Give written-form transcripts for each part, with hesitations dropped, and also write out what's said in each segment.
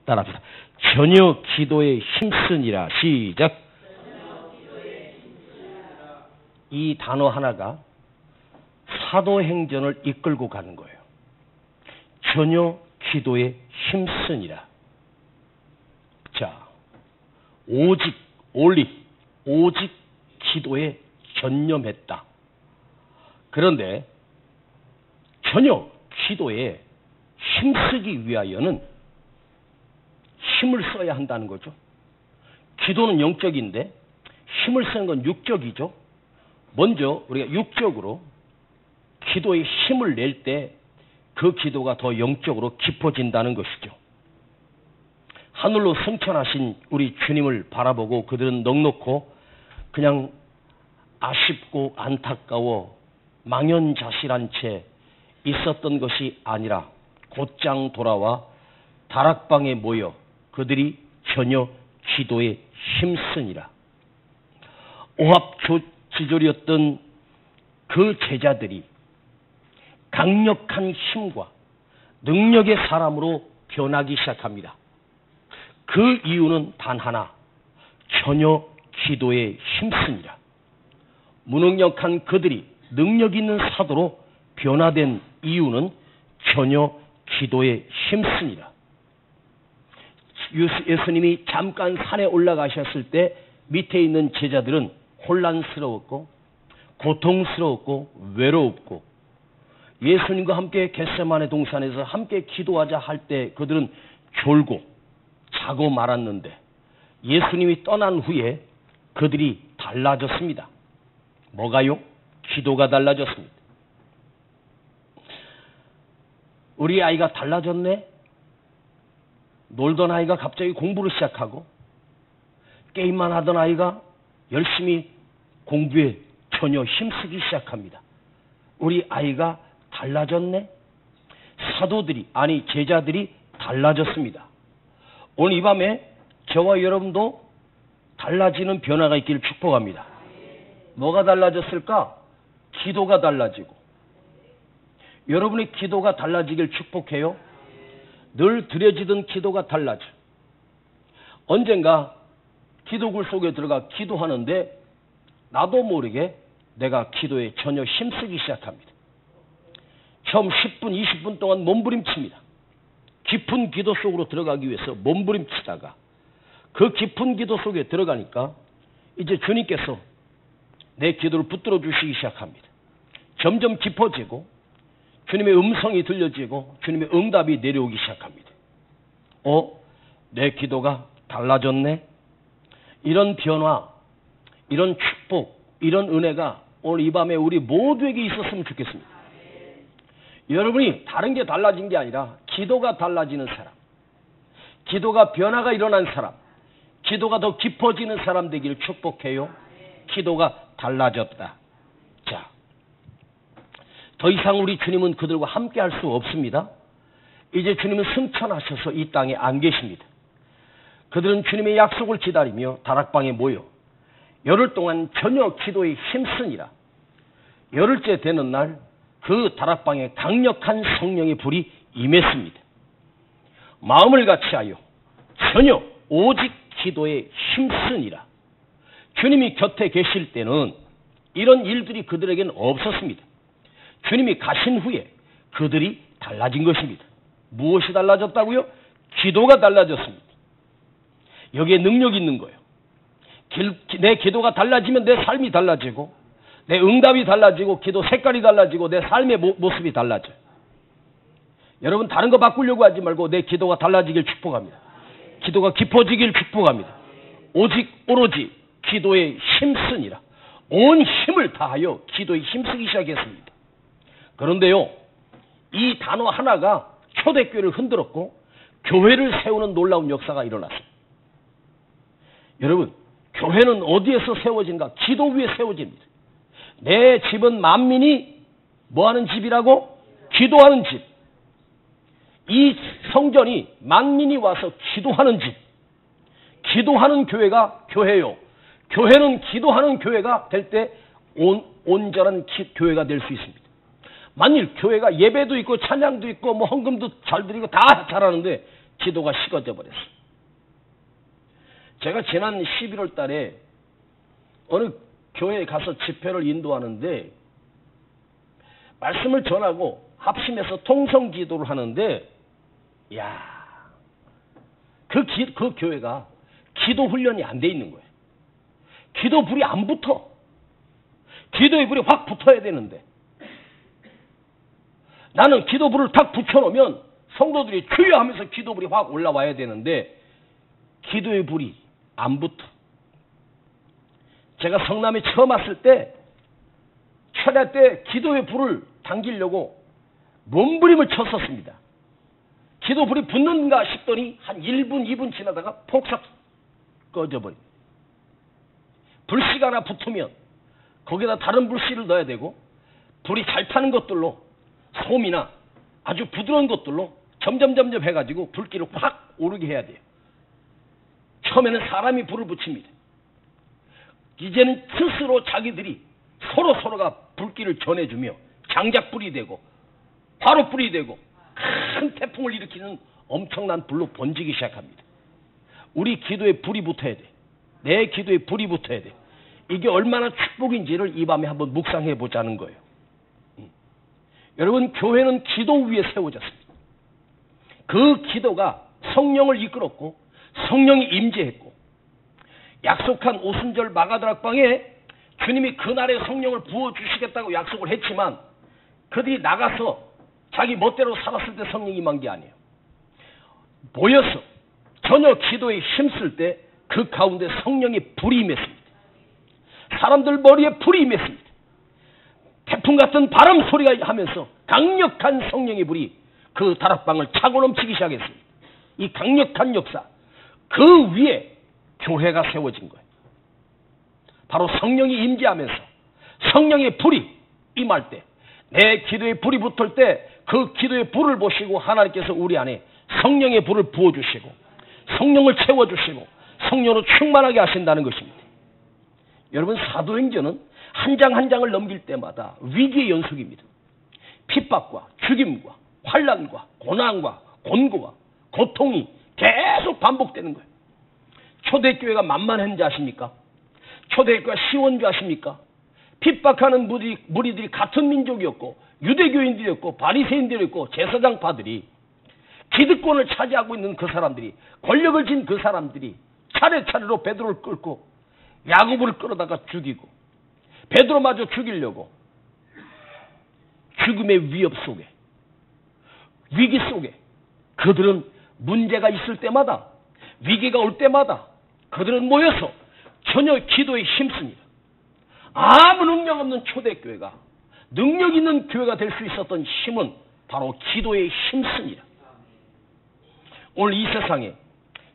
따라합시다. 전혀 기도에 힘쓰니라. 시작. 이 단어 하나가 사도행전을 이끌고 가는 거예요. 전혀 기도에 힘쓰니라. 자, 오직 기도에 전념했다. 그런데 전혀 기도에 힘쓰기 위하여는 힘을 써야 한다는 거죠. 기도는 영적인데 힘을 쓰는 건 육적이죠. 먼저 우리가 육적으로 기도에 힘을 낼 때 그 기도가 더 영적으로 깊어진다는 것이죠. 하늘로 승천하신 우리 주님을 바라보고 그들은 넉넉고 그냥 아쉽고 안타까워 망연자실한 채 있었던 것이 아니라 곧장 돌아와 다락방에 모여 그들이 전혀 기도에 힘쓰니라. 오합지졸이었던 그 제자들이 강력한 힘과 능력의 사람으로 변하기 시작합니다. 그 이유는 단 하나, 전혀 기도에 힘쓰니라. 무능력한 그들이 능력 있는 사도로 변화된 이유는 전혀 기도에 힘쓰니라. 예수님이 잠깐 산에 올라가셨을 때 밑에 있는 제자들은 혼란스러웠고 고통스러웠고 외로웠고 예수님과 함께 겟세마네 동산에서 함께 기도하자 할 때 그들은 졸고 자고 말았는데 예수님이 떠난 후에 그들이 달라졌습니다. 뭐가요? 기도가 달라졌습니다. 우리 아이가 달라졌네? 놀던 아이가 갑자기 공부를 시작하고 게임만 하던 아이가 열심히 공부에 전혀 힘쓰기 시작합니다. 우리 아이가 달라졌네? 제자들이 달라졌습니다. 오늘 이 밤에 저와 여러분도 달라지는 변화가 있기를 축복합니다. 뭐가 달라졌을까? 기도가 달라지고. 여러분의 기도가 달라지길 축복해요. 늘 드려지던 기도가 달라져. 언젠가 기도굴 속에 들어가 기도하는데 나도 모르게 내가 기도에 전혀 힘쓰기 시작합니다. 처음 10분, 20분 동안 몸부림칩니다. 깊은 기도 속으로 들어가기 위해서 몸부림치다가 그 깊은 기도 속에 들어가니까 이제 주님께서 내 기도를 붙들어 주시기 시작합니다. 점점 깊어지고 주님의 음성이 들려지고 주님의 응답이 내려오기 시작합니다. 내 기도가 달라졌네? 이런 변화, 이런 축복, 이런 은혜가 오늘 이 밤에 우리 모두에게 있었으면 좋겠습니다. 여러분이 다른 게 달라진 게 아니라 기도가 달라지는 사람, 기도가 변화가 일어난 사람, 기도가 더 깊어지는 사람 되기를 축복해요. 기도가 달라졌다. 자, 더 이상 우리 주님은 그들과 함께 할 수 없습니다. 이제 주님은 승천하셔서 이 땅에 안 계십니다. 그들은 주님의 약속을 기다리며 다락방에 모여 열흘 동안 전혀 기도에 힘쓰니라. 열흘째 되는 날 그 다락방에 강력한 성령의 불이 임했습니다. 마음을 같이하여 전혀 오직 기도에 힘쓰니라. 주님이 곁에 계실 때는 이런 일들이 그들에게는 없었습니다. 주님이 가신 후에 그들이 달라진 것입니다. 무엇이 달라졌다고요? 기도가 달라졌습니다. 여기에 능력이 있는 거예요. 내 기도가 달라지면 내 삶이 달라지고 내 응답이 달라지고 기도 색깔이 달라지고 내 삶의 모습이 달라져요. 여러분 다른 거 바꾸려고 하지 말고 내 기도가 달라지길 축복합니다. 기도가 깊어지길 축복합니다. 오로지 기도에 힘쓰니라. 온 힘을 다하여 기도에 힘쓰기 시작했습니다. 그런데요, 이 단어 하나가 초대교회를 흔들었고 교회를 세우는 놀라운 역사가 일어났습니다. 여러분, 교회는 어디에서 세워진가? 기도 위에 세워집니다. 내 집은 만민이 뭐하는 집이라고? 기도하는 집. 이 성전이 만민이 와서 기도하는 집. 기도하는 교회가 교회요. 교회는 기도하는 교회가 될 때 온전한 교회가 될 수 있습니다. 만일 교회가 예배도 있고 찬양도 있고 뭐 헌금도 잘 드리고 다 잘하는데 기도가 식어져 버렸어요. 제가 지난 11월 달에 어느 교회에 가서 집회를 인도하는데 말씀을 전하고 합심해서 통성 기도를 하는데 그 교회가 기도 훈련이 안 돼 있는 거예요. 기도 불이 안 붙어. 기도의 불이 확 붙어야 되는데 나는 기도 불을 탁 붙여놓으면 성도들이 주여 하면서 기도 불이 확 올라와야 되는데 기도의 불이 안 붙어. 제가 성남에 처음 왔을 때 철야 때 기도의 불을 당기려고 몸부림을 쳤었습니다. 기도 불이 붙는가 싶더니 한 1분, 2분 지나다가 폭삭 꺼져버립니다. 불씨가 하나 붙으면 거기다 다른 불씨를 넣어야 되고 불이 잘 타는 것들로 솜이나 아주 부드러운 것들로 점점 해가지고 불길을 확 오르게 해야 돼요. 처음에는 사람이 불을 붙입니다. 이제는 스스로 자기들이 서로가 불길을 전해주며 장작불이 되고 화롯불이 되고 큰 태풍을 일으키는 엄청난 불로 번지기 시작합니다. 우리 기도에 불이 붙어야 돼. 내 기도에 불이 붙어야 돼. 이게 얼마나 축복인지를 이 밤에 한번 묵상해 보자는 거예요. 여러분, 교회는 기도 위에 세워졌습니다. 그 기도가 성령을 이끌었고 성령이 임재했고 약속한 오순절 마가다락방에 주님이 그날에 성령을 부어주시겠다고 약속을 했지만 그들이 나가서 자기 멋대로 살았을 때 성령이 임한 게 아니에요. 모여서 전혀 기도에 힘쓸 때 그 가운데 성령의 불이 임했습니다. 사람들 머리에 불이 임했습니다. 태풍 같은 바람 소리가 하면서 강력한 성령의 불이 그 다락방을 차고 넘치기 시작했습니다. 이 강력한 역사, 그 위에 교회가 세워진 거예요. 바로 성령이 임재하면서 성령의 불이 임할 때, 내 기도에 불이 붙을 때 그 기도의 불을 보시고 하나님께서 우리 안에 성령의 불을 부어주시고 성령을 채워주시고 성령으로 충만하게 하신다는 것입니다. 여러분, 사도행전은 한 장 한 장을 넘길 때마다 위기의 연속입니다. 핍박과 죽임과 환난과 고난과 곤고와 고통이 계속 반복되는 거예요. 초대교회가 만만했는지 아십니까? 초대교회가 쉬운 줄 아십니까? 핍박하는 무리들이 같은 민족이었고 유대교인들이었고 바리새인들이었고 제사장파들이 기득권을 차지하고 있는 그 사람들이, 권력을 쥔 그 사람들이 차례차례로 베드로를 끌고 야고보를 끌어다가 죽이고 베드로마저 죽이려고 죽음의 위협 속에, 위기 속에 그들은 문제가 있을 때마다, 위기가 올 때마다 그들은 모여서 전혀 기도에 힘씁니다. 아무 능력 없는 초대교회가 능력 있는 교회가 될 수 있었던 힘은 바로 기도에 힘씁니다. 오늘 이 세상에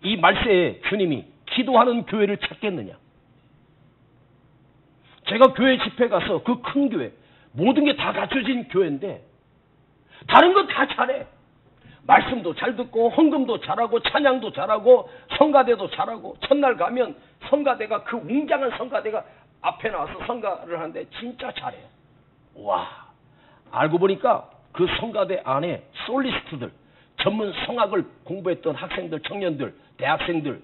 이 말세에 주님이 기도하는 교회를 찾겠느냐? 제가 교회 집회 가서 그 큰 교회, 모든 게 다 갖춰진 교회인데 다른 건 다 잘해. 말씀도 잘 듣고 헌금도 잘하고 찬양도 잘하고 성가대도 잘하고, 첫날 가면 성가대가, 그 웅장한 성가대가 앞에 나와서 성가를 하는데 진짜 잘해요. 와, 알고 보니까 그 성가대 안에 솔리스트들, 전문 성악을 공부했던 학생들, 청년들, 대학생들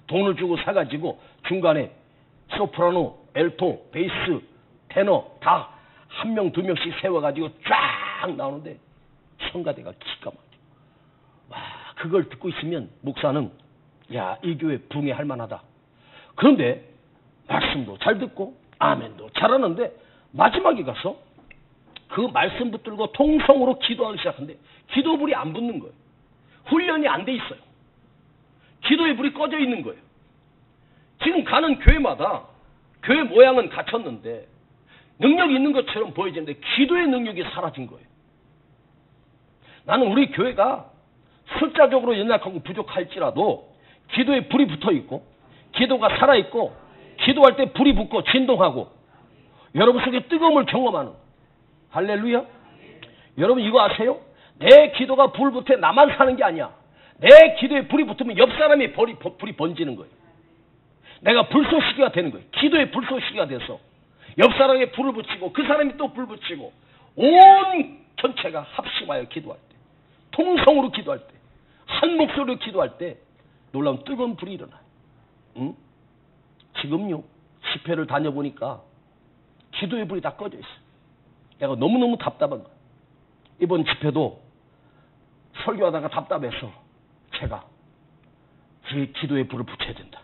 돈을 주고 사가지고 중간에 소프라노, 엘토, 베이스, 테너 다 한 명, 두 명씩 세워가지고 쫙 나오는데 성가대가 기가 막혀. 와, 그걸 듣고 있으면 목사는 야, 이 교회 붕해할 만하다. 그런데 말씀도 잘 듣고 아멘도 잘하는데 마지막에 가서 그 말씀 붙들고 통성으로 기도하기 시작하는데 기도 불이 안 붙는 거예요. 훈련이 안 돼 있어요. 기도의 불이 꺼져 있는 거예요. 지금 가는 교회마다 교회 모양은 갖췄는데 능력이 있는 것처럼 보여지는데 기도의 능력이 사라진 거예요. 나는 우리 교회가 숫자적으로 연약하고 부족할지라도 기도에 불이 붙어 있고 기도가 살아있고 기도할 때 불이 붙고 진동하고 여러분 속에 뜨거움을 경험하는, 할렐루야. 여러분 이거 아세요? 내 기도가 불 붙어 나만 사는 게 아니야. 내 기도에 불이 붙으면 옆 사람이 불이 번지는 거예요. 내가 불쏘시개가 되는 거예요. 기도에 불쏘시개가 돼서 옆 사람에게 불을 붙이고 그 사람이 또 불 붙이고 온 전체가 합심하여 기도할 때, 통성으로 기도할 때 한 목소리로 기도할 때 놀라운 뜨거운 불이 일어나요. 응? 지금요, 집회를 다녀보니까 기도의 불이 다 꺼져 있어요. 내가 너무너무 답답한 거예요. 이번 집회도 설교하다가 답답해서 제가 제 기도의 불을 붙여야 된다.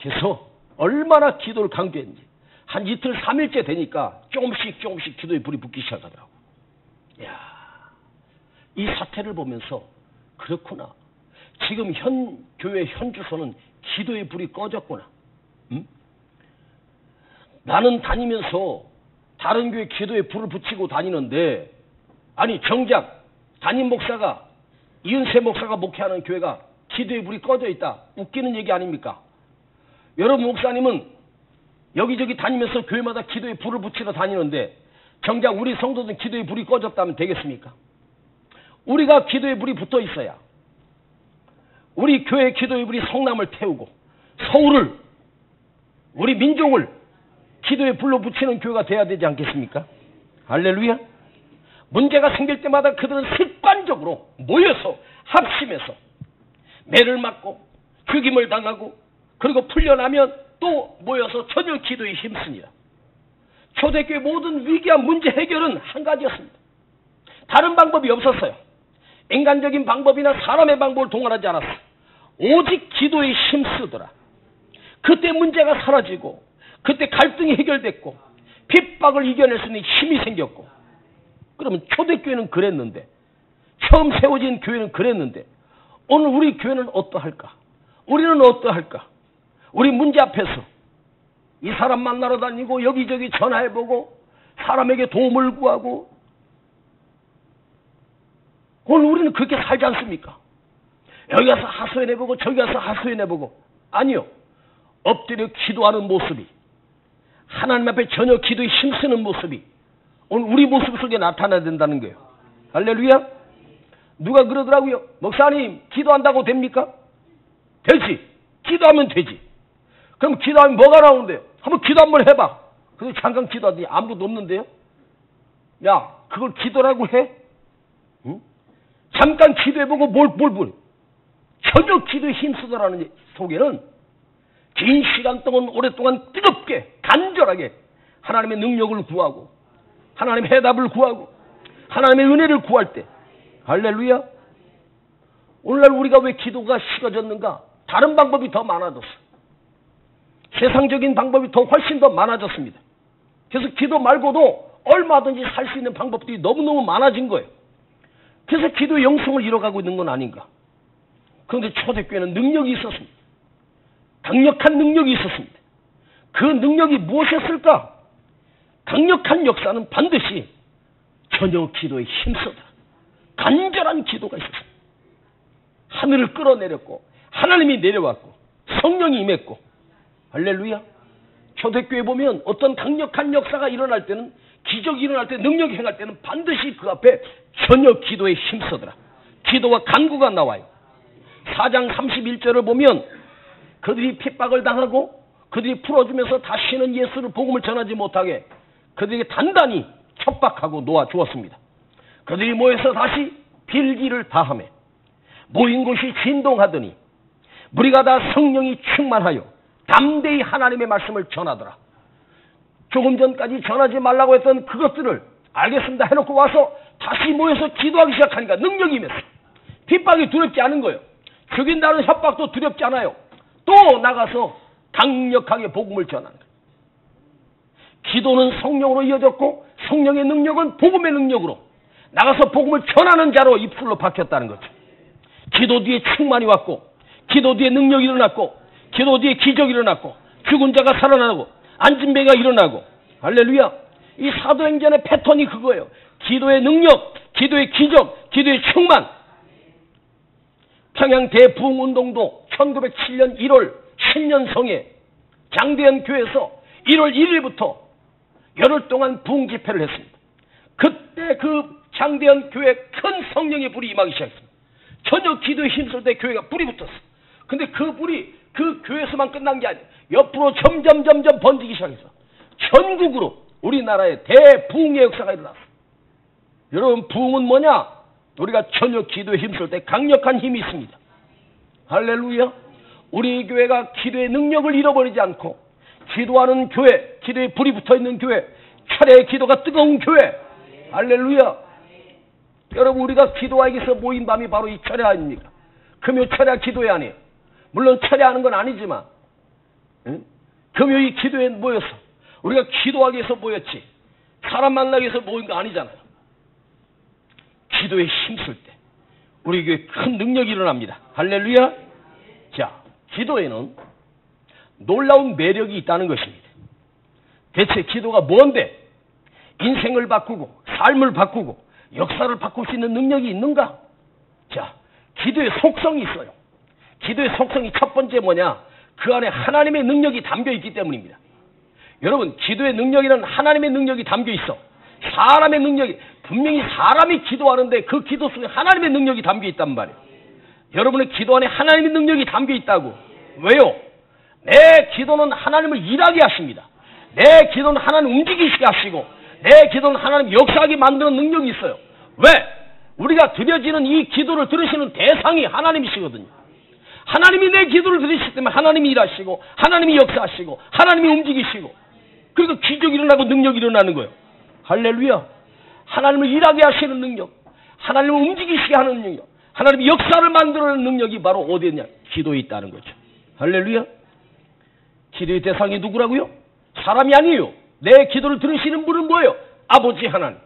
그래서 얼마나 기도를 강조했는지 한 이틀 3일째 되니까 조금씩 기도의 불이 붙기 시작하더라고. 이야, 이 사태를 보면서 그렇구나. 지금 교회 현 주소는 기도의 불이 꺼졌구나. 응? 나는 다니면서 다른 교회 기도의 불을 붙이고 다니는데, 아니 정작 담임 목사가, 이은세 목사가 목회하는 교회가 기도의 불이 꺼져 있다. 웃기는 얘기 아닙니까? 여러분 목사님은 여기저기 다니면서 교회마다 기도의 불을 붙이러 다니는데 정작 우리 성도들은 기도의 불이 꺼졌다면 되겠습니까? 우리가 기도의 불이 붙어 있어야 우리 교회 기도의 불이 성남을 태우고 서울을, 우리 민족을 기도의 불로 붙이는 교회가 돼야 되지 않겠습니까? 할렐루야. 문제가 생길 때마다 그들은 습관적으로 모여서 합심해서 매를 맞고 죽임을 당하고 그리고 풀려나면 또 모여서 저녁 기도에 힘씁니다. 초대교회 모든 위기한 문제 해결은 한 가지였습니다. 다른 방법이 없었어요. 인간적인 방법이나 사람의 방법을 동원하지 않았어. 오직 기도에 힘쓰더라. 그때 문제가 사라지고 그때 갈등이 해결됐고 핍박을 이겨낼 수 있는 힘이 생겼고. 그러면 초대교회는 그랬는데, 처음 세워진 교회는 그랬는데, 오늘 우리 교회는 어떠할까? 우리는 어떠할까? 우리 문제 앞에서 이 사람 만나러 다니고 여기저기 전화해보고 사람에게 도움을 구하고, 오늘 우리는 그렇게 살지 않습니까? 여기 가서 하소연해보고 저기 가서 하소연해보고. 아니요. 엎드려 기도하는 모습이, 하나님 앞에 전혀 기도에 힘쓰는 모습이 오늘 우리 모습 속에 나타나야 된다는 거예요. 할렐루야. 누가 그러더라고요. 목사님 기도한다고 됩니까? 되지. 기도하면 되지. 그럼 기도하면 뭐가 나오는데요? 한번 기도 한번 해봐. 그래서 잠깐 기도하더니 아무것도 없는데요. 야, 그걸 기도라고 해? 응? 잠깐 기도해보고 뭘 전혀 기도에 힘쓰더라는 속에는 긴 시간 동안 오랫동안 뜨겁게 간절하게 하나님의 능력을 구하고 하나님의 해답을 구하고 하나님의 은혜를 구할 때, 할렐루야. 오늘날 우리가 왜 기도가 식어졌는가? 다른 방법이 더 많아졌어. 세상적인 방법이 훨씬 더 많아졌습니다. 그래서 기도 말고도 얼마든지 살 수 있는 방법들이 너무너무 많아진 거예요. 그래서 기도의 영성을 잃어가고 있는 건 아닌가? 그런데 초대교회는 능력이 있었습니다. 강력한 능력이 있었습니다. 그 능력이 무엇이었을까? 강력한 역사는 반드시 저녁 기도에 힘써다. 간절한 기도가 있었습니다. 하늘을 끌어내렸고 하나님이 내려왔고 성령이 임했고. 할렐루야. 초대교회 보면 어떤 강력한 역사가 일어날 때는, 기적이 일어날 때, 능력이 행할 때는 반드시 그 앞에 저녁 기도에 힘써더라. 기도와 간구가 나와요. 4장 31절을 보면 그들이 핍박을 당하고 그들이 풀어주면서 다시는 예수를 복음을 전하지 못하게 그들에게 단단히 척박하고 놓아주었습니다. 그들이 모여서 다시 빌기를 다하며 모인 곳이 진동하더니 무리가 다 성령이 충만하여 담대히 하나님의 말씀을 전하더라. 조금 전까지 전하지 말라고 했던 그것들을 알겠습니다 해놓고 와서 다시 모여서 기도하기 시작하니까 능력이 임했어. 핍박이 두렵지 않은 거예요. 죽인다는 협박도 두렵지 않아요. 또 나가서 강력하게 복음을 전하는 거예요. 기도는 성령으로 이어졌고 성령의 능력은 복음의 능력으로 나가서 복음을 전하는 자로 입술로 바뀌었다는 거죠. 기도 뒤에 충만이 왔고 기도 뒤에 능력이 일어났고 기도 뒤에 기적이 일어났고 죽은 자가 살아나고 앉은 배가 일어나고. 할렐루야. 이 사도행전의 패턴이 그거예요. 기도의 능력, 기도의 기적, 기도의 충만. 평양 대부흥운동도 1907년 1월 신년성에 장대현 교회에서 1월 1일부터 열흘 동안 부흥 집회를 했습니다. 그때 그 장대현 교회에 큰 성령의 불이 임하기 시작했습니다. 저녁 기도에 힘쓸 때 교회가 불이 붙었어. 근데 그 불이 그 교회에서만 끝난 게 아니에요. 옆으로 점점 번지기 시작했어. 전국으로 우리나라에 대부흥의 역사가 일어났어. 여러분, 부흥은 뭐냐? 우리가 전혀 기도에 힘쓸 때 강력한 힘이 있습니다. 할렐루야. 우리 교회가 기도의 능력을 잃어버리지 않고 기도하는 교회, 기도에 불이 붙어있는 교회, 철야의 기도가 뜨거운 교회. 할렐루야. 여러분, 우리가 기도하기 위해서 모인 밤이 바로 이 철야 아닙니까? 금요 철야 기도회 아니에요. 물론 철야하는 건 아니지만 금요 이 기도에 모여서 우리가 기도하기 위해서 모였지 사람 만나기 위해서 모인 거 아니잖아요. 기도에 힘쓸 때 우리 교회에 큰 능력이 일어납니다. 할렐루야. 자, 기도에는 놀라운 매력이 있다는 것입니다. 대체 기도가 뭔데? 인생을 바꾸고 삶을 바꾸고 역사를 바꿀 수 있는 능력이 있는가? 자, 기도의 속성이 있어요. 기도의 속성이 첫 번째 뭐냐? 그 안에 하나님의 능력이 담겨 있기 때문입니다. 여러분, 기도의 능력에는 하나님의 능력이 담겨 있어. 사람의 능력이, 분명히 사람이 기도하는데 그 기도 속에 하나님의 능력이 담겨 있단 말이에요. 여러분의 기도 안에 하나님의 능력이 담겨 있다고. 왜요? 내 기도는 하나님을 일하게 하십니다. 내 기도는 하나님 움직이시게 하시고 내 기도는 하나님 역사하게 만드는 능력이 있어요. 왜? 우리가 드려지는 이 기도를 들으시는 대상이 하나님이시거든요. 하나님이 내 기도를 들으시기 때문에 하나님이 일하시고 하나님이 역사하시고 하나님이 움직이시고 그리고 기적이 일어나고 능력이 일어나는 거예요. 할렐루야. 하나님을 일하게 하시는 능력, 하나님을 움직이시게 하는 능력, 하나님의 역사를 만들어내는 능력이 바로 어디에 있냐? 기도에 있다는 거죠. 할렐루야. 기도의 대상이 누구라고요? 사람이 아니에요. 내 기도를 들으시는 분은 뭐예요? 아버지 하나님,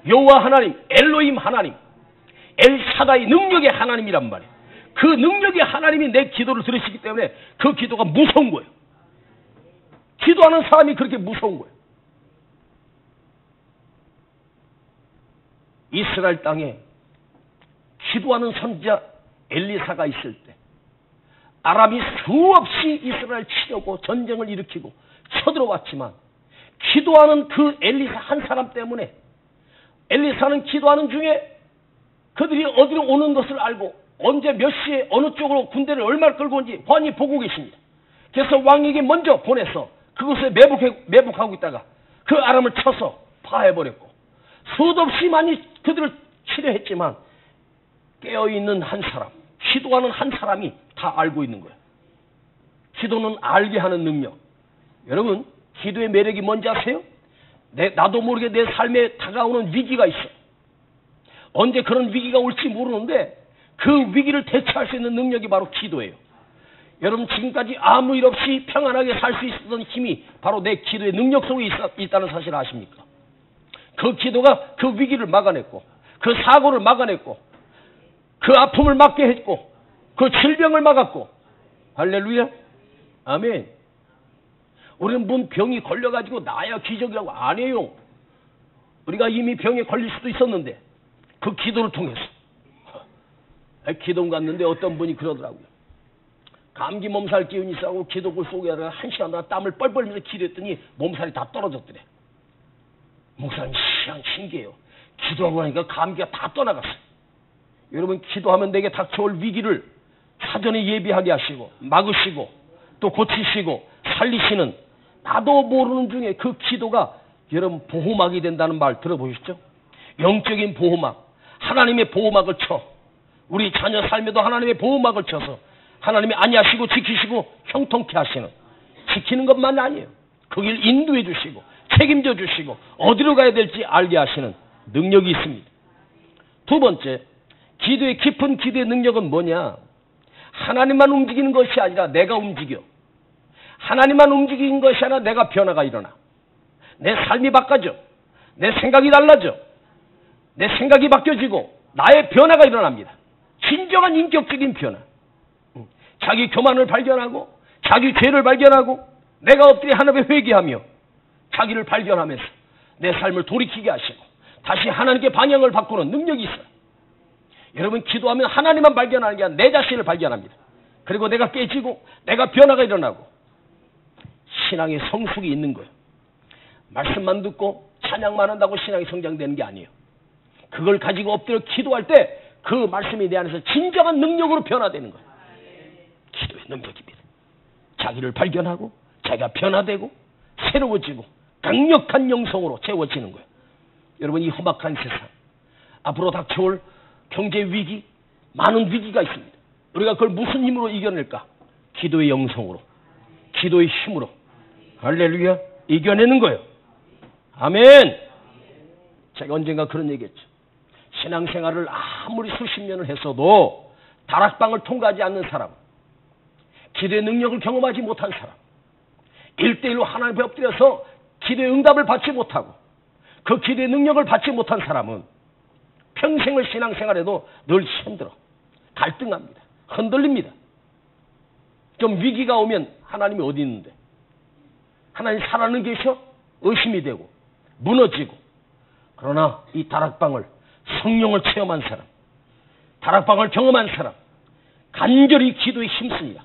여호와 하나님, 엘로힘 하나님, 엘샤다이 능력의 하나님이란 말이에요. 그 능력의 하나님이 내 기도를 들으시기 때문에 그 기도가 무서운 거예요. 기도하는 사람이 그렇게 무서운 거예요. 이스라엘 땅에 기도하는 선지자 엘리사가 있을 때 아람이 수없이 이스라엘 치려고 전쟁을 일으키고 쳐들어왔지만 기도하는 그 엘리사 한 사람 때문에 엘리사는 기도하는 중에 그들이 어디로 오는 것을 알고 언제 몇 시에 어느 쪽으로 군대를 얼마나 끌고 온지 환히 보고 계십니다. 그래서 왕에게 먼저 보내서 그곳에 매복하고 있다가 그 아람을 쳐서 파해버렸고 수도 없이 많이 그들을 치료했지만 깨어있는 한 사람, 기도하는 한 사람이 다 알고 있는 거예요. 기도는 알게 하는 능력. 여러분, 기도의 매력이 뭔지 아세요? 나도 모르게 내 삶에 다가오는 위기가 있어. 언제 그런 위기가 올지 모르는데 그 위기를 대처할 수 있는 능력이 바로 기도예요. 여러분, 지금까지 아무 일 없이 평안하게 살 수 있었던 힘이 바로 내 기도의 능력 속에 있다는 사실을 아십니까? 그 기도가 그 위기를 막아냈고 그 사고를 막아냈고 그 아픔을 막게 했고 그 질병을 막았고. 할렐루야. 아멘. 우리는 뭔 병이 걸려가지고 나야 기적이라고 안 해요. 우리가 이미 병에 걸릴 수도 있었는데 그 기도를 통해서 기도원 갔는데 어떤 분이 그러더라고요. 감기 몸살 기운이 있어고 기도글 속에 한 시간 동안 땀을 뻘뻘 흘리면서 기도했더니 몸살이 다 떨어졌더래. 목사님 신기해요. 기도하고 나니까 감기가 다 떠나갔어요. 여러분, 기도하면 내게 닥쳐올 위기를 사전에 예비하게 하시고 막으시고 또 고치시고 살리시는 나도 모르는 중에 그 기도가 여러분 보호막이 된다는 말 들어보셨죠? 영적인 보호막, 하나님의 보호막을 쳐 우리 자녀 삶에도 하나님의 보호막을 쳐서 하나님이 안위하시고 지키시고 형통케 하시는, 지키는 것만 아니에요. 그 길 인도해 주시고 책임져 주시고 어디로 가야 될지 알게 하시는 능력이 있습니다. 두 번째, 기도의 깊은 기도의 능력은 뭐냐? 하나님만 움직이는 것이 아니라 내가 움직여. 하나님만 움직이는 것이 아니라 내가 변화가 일어나. 내 삶이 바꿔져. 내 생각이 달라져. 내 생각이 바뀌어지고 나의 변화가 일어납니다. 진정한 인격적인 변화. 자기 교만을 발견하고 자기 죄를 발견하고 내가 엎드려 하나님에 회개하며 자기를 발견하면서 내 삶을 돌이키게 하시고 다시 하나님께 방향을 바꾸는 능력이 있어요. 여러분, 기도하면 하나님만 발견하는 게 아니라 내 자신을 발견합니다. 그리고 내가 깨지고 내가 변화가 일어나고 신앙의 성숙이 있는 거예요. 말씀만 듣고 찬양만 한다고 신앙이 성장되는 게 아니에요. 그걸 가지고 엎드려 기도할 때 그 말씀이 내 안에서 진정한 능력으로 변화되는 거예요. 기도의 능력입니다. 자기를 발견하고 자기가 변화되고 새로워지고 강력한 영성으로 채워지는 거예요. 여러분, 이 험악한 세상, 앞으로 닥쳐올 경제 위기, 많은 위기가 있습니다. 우리가 그걸 무슨 힘으로 이겨낼까? 기도의 영성으로, 기도의 힘으로, 할렐루야, 이겨내는 거예요. 아멘. 제가 언젠가 그런 얘기했죠. 신앙생활을 아무리 수십 년을 했어도 다락방을 통과하지 않는 사람, 기도의 능력을 경험하지 못한 사람, 1대1로 하나님 앞에 엎드려서 기도의 응답을 받지 못하고 그 기도의 능력을 받지 못한 사람은 평생을 신앙생활에도 늘 힘들어, 갈등합니다, 흔들립니다. 좀 위기가 오면 하나님이 어디 있는데? 하나님 살아는 계셔? 의심이 되고 무너지고. 그러나 이 다락방을, 성령을 체험한 사람, 다락방을 경험한 사람, 간절히 기도에 힘쓰니라,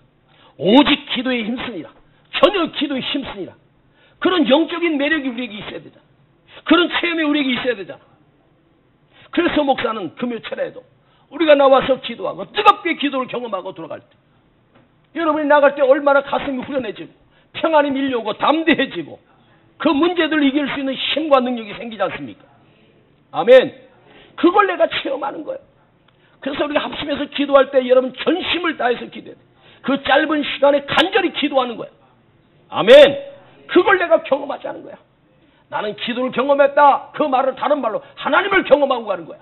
오직 기도에 힘쓰니라, 전혀 기도에 힘쓰니라, 그런 영적인 매력이 우리에게 있어야 되잖아. 그런 체험이 우리에게 있어야 되잖아. 그래서 목사는 금요철에도 우리가 나와서 기도하고 뜨겁게 기도를 경험하고 들어갈 때, 여러분이 나갈 때 얼마나 가슴이 후련해지고 평안이 밀려오고 담대해지고 그 문제들을 이길 수 있는 힘과 능력이 생기지 않습니까? 아멘. 그걸 내가 체험하는 거예요. 그래서 우리가 합심해서 기도할 때 여러분 전심을 다해서 기도해야 돼. 그 짧은 시간에 간절히 기도하는 거예요. 아멘. 그걸 내가 경험하자는 거야. 나는 기도를 경험했다. 그 말은 다른 말로 하나님을 경험하고 가는 거야.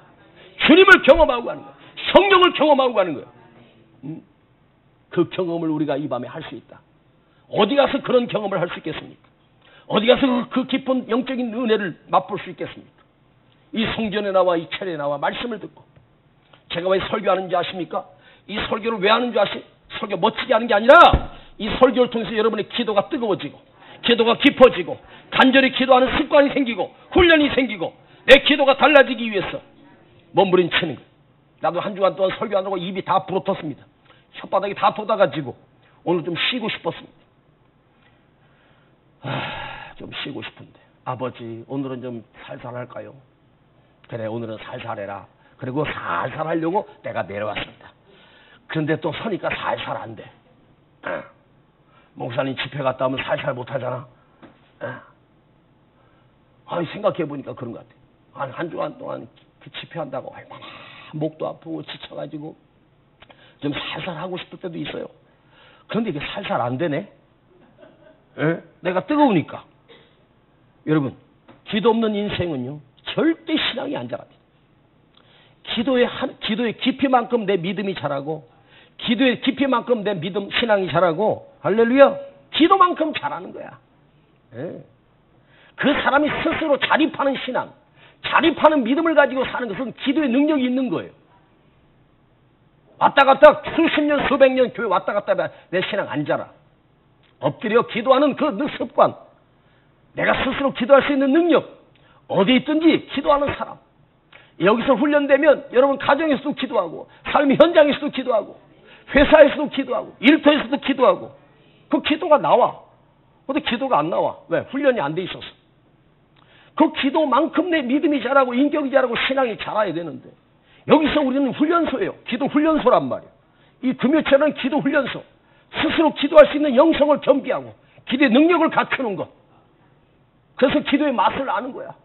주님을 경험하고 가는 거야. 성령을 경험하고 가는 거야. 그 경험을 우리가 이 밤에 할 수 있다. 어디 가서 그런 경험을 할 수 있겠습니까? 어디 가서 그 깊은 영적인 은혜를 맛볼 수 있겠습니까? 이 성전에 나와 이 철에 나와 말씀을 듣고. 제가 왜 설교하는지 아십니까? 이 설교를 왜 하는 줄 아시? 설교 멋지게 하는 게 아니라 이 설교를 통해서 여러분의 기도가 뜨거워지고 기도가 깊어지고 간절히 기도하는 습관이 생기고 훈련이 생기고 내 기도가 달라지기 위해서 몸부림치는 거예요. 나도 한 주간 동안 설교하느라고 입이 다 부러졌습니다. 혓바닥이 다 돋아가지고 오늘 좀 쉬고 싶었습니다. 좀 쉬고 싶은데 아버지 오늘은 좀 살살 할까요? 그래, 오늘은 살살 해라. 그리고 살살 하려고 내가 내려왔습니다. 그런데 또 서니까 살살 안 돼. 목사님 집회 갔다 오면 살살 못하잖아. 생각해보니까 그런 것 같아. 한 주간 동안 그 집회한다고 얼마나 목도 아프고 지쳐가지고 좀 살살 하고 싶을 때도 있어요. 그런데 이게 살살 안 되네. 내가 뜨거우니까. 여러분, 기도 없는 인생은요 절대 신앙이 안 자랍니다. 기도의 깊이만큼 내 믿음이 자라고 기도의 깊이만큼 내 믿음 신앙이 자라고, 할렐루야, 기도만큼 자라는 거야. 그 사람이 스스로 자립하는 신앙, 자립하는 믿음을 가지고 사는 것은 기도의 능력이 있는 거예요. 왔다 갔다 수십 년 수백 년 교회 왔다 갔다 내 신앙 안 자라. 엎드려 기도하는 그 습관, 내가 스스로 기도할 수 있는 능력, 어디 있든지 기도하는 사람. 여기서 훈련되면 여러분 가정에서도 기도하고 삶의 현장에서도 기도하고 회사에서도 기도하고 일터에서도 기도하고 그 기도가 나와. 근데 기도가 안 나와. 왜? 훈련이 안 돼 있어서. 그 기도만큼 내 믿음이 자라고 인격이 자라고 신앙이 자라야 되는데 여기서 우리는 훈련소예요. 기도 훈련소란 말이에요. 이 금요철은 기도 훈련소. 스스로 기도할 수 있는 영성을 겸비하고 기도의 능력을 갖추는 것. 그래서 기도의 맛을 아는 거야.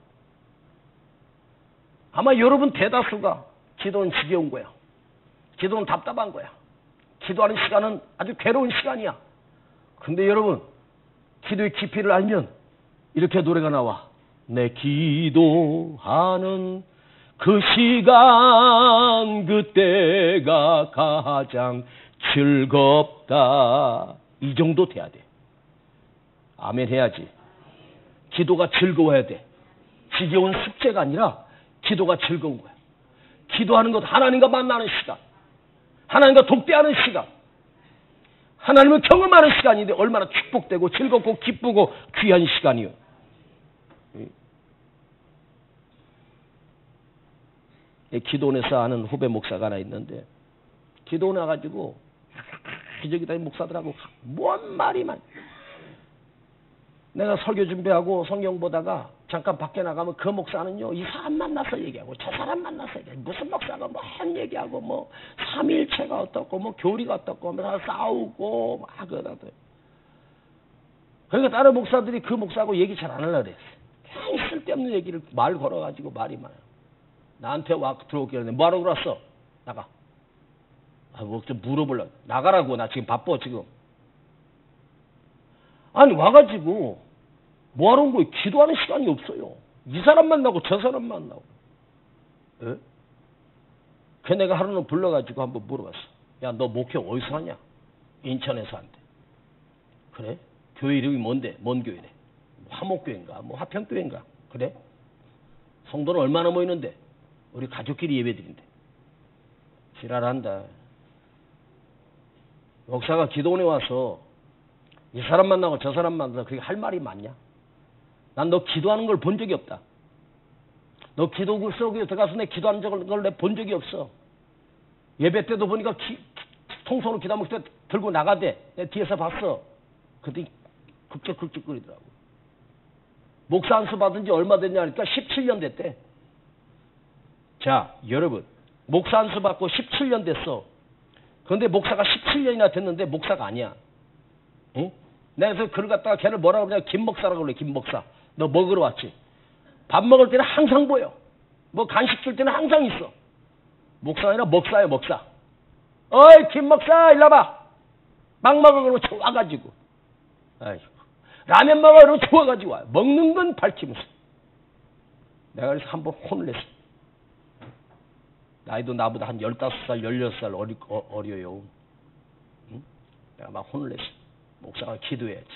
아마 여러분 대다수가 기도는 지겨운 거야. 기도는 답답한 거야. 기도하는 시간은 아주 괴로운 시간이야. 근데 여러분, 기도의 깊이를 알면 이렇게 노래가 나와. 내 기도하는 그 시간 그때가 가장 즐겁다. 이 정도 돼야 돼. 아멘 해야지. 기도가 즐거워야 돼. 지겨운 숙제가 아니라 기도가 즐거운 거야. 기도하는 것, 하나님과 만나는 시간, 하나님과 독대하는 시간, 하나님을 경험하는 시간인데 얼마나 축복되고 즐겁고 기쁘고 귀한 시간이요. 기도원에서 아는 후배 목사가 하나 있는데 기도원 와가지고 기저귀 다닌 목사들하고 뭔 말이만. 내가 설교 준비하고 성경 보다가 잠깐 밖에 나가면 그 목사는요 이 사람 만나서 얘기하고 저 사람 만나서 얘기하고 무슨 목사가 뭐 한 얘기하고 뭐 삼위일체가 어떻고 뭐 교리가 어떻고 뭐 싸우고 막 그러더라고요. 그러니까 다른 목사들이 그 목사하고 얘기 잘 안 하려고 그랬어. 그냥 쓸데없는 얘기를 말 걸어가지고 말이 많아요. 나한테 와 들어오길래 뭐하러 그랬어? 나가. 뭐 좀 물어보려고. 나가라고. 나 지금 바빠 지금. 아니 와가지고 뭐하러 온 거예요? 기도하는 시간이 없어요. 이 사람 만나고 저 사람 만나고. 예? 그 내가 하루는 불러가지고 한번 물어봤어. 야, 너 목회 어디서 하냐? 인천에서 한대. 그래? 교회 이름이 뭔데? 뭔 교회래? 화목교회인가? 뭐 화평교회인가? 그래? 성도는 얼마나 모이는데? 우리 가족끼리 예배드린대. 지랄한다. 목사가 기도원에 와서 이 사람 만나고 저 사람 만나서 그게 할 말이 맞냐? 난 너 기도하는 걸 본 적이 없다. 너 기도국 속에 들어가서 내 기도하는 걸 내 본 적이 없어. 예배 때도 보니까 통성으로 기도하면 그때 들고 나가대. 내 뒤에서 봤어. 그때 극적극적거리더라고. 목사 안수 받은 지 얼마 됐냐 하니까 17년 됐대. 자, 여러분. 목사 안수 받고 17년 됐어. 그런데 목사가 17년이나 됐는데 목사가 아니야. 응? 내가 그래서 그걸 갖다가 걔를 뭐라고 그러냐. 김 목사라고 그래. 김 목사. 너 먹으러 왔지? 밥 먹을 때는 항상 보여. 뭐 간식 줄 때는 항상 있어. 목사가 아니라 먹사예요. 먹사. 어이 김 목사 일로 와봐. 막 먹어 그러고 좋아가지고. 아이고. 라면 먹어 그러고 좋아가지고 와요. 먹는 건 밝히면서. 내가 그래서 한번 혼을 냈어. 나이도 나보다 한 15살 16살 어려요. 응? 내가 막 혼을 냈어. 목사가 기도해야지.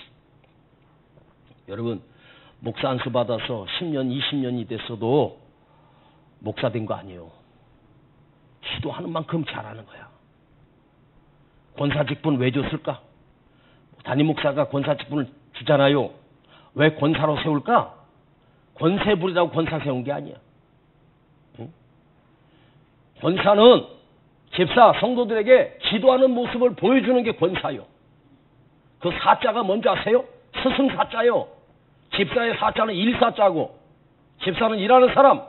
여러분 목사 안수 받아서 10년 20년이 됐어도 목사 된 거 아니에요. 기도하는 만큼 잘하는 거야. 권사 직분 왜 줬을까? 담임 목사가 권사 직분을 주잖아요. 왜 권사로 세울까? 권세 부리라고 권사 세운 게 아니야. 응? 권사는 집사 성도들에게 기도하는 모습을 보여주는 게 권사요. 그 사자가 뭔지 아세요? 스승 사자요. 집사의 사자는 일사자고 집사는 일하는 사람,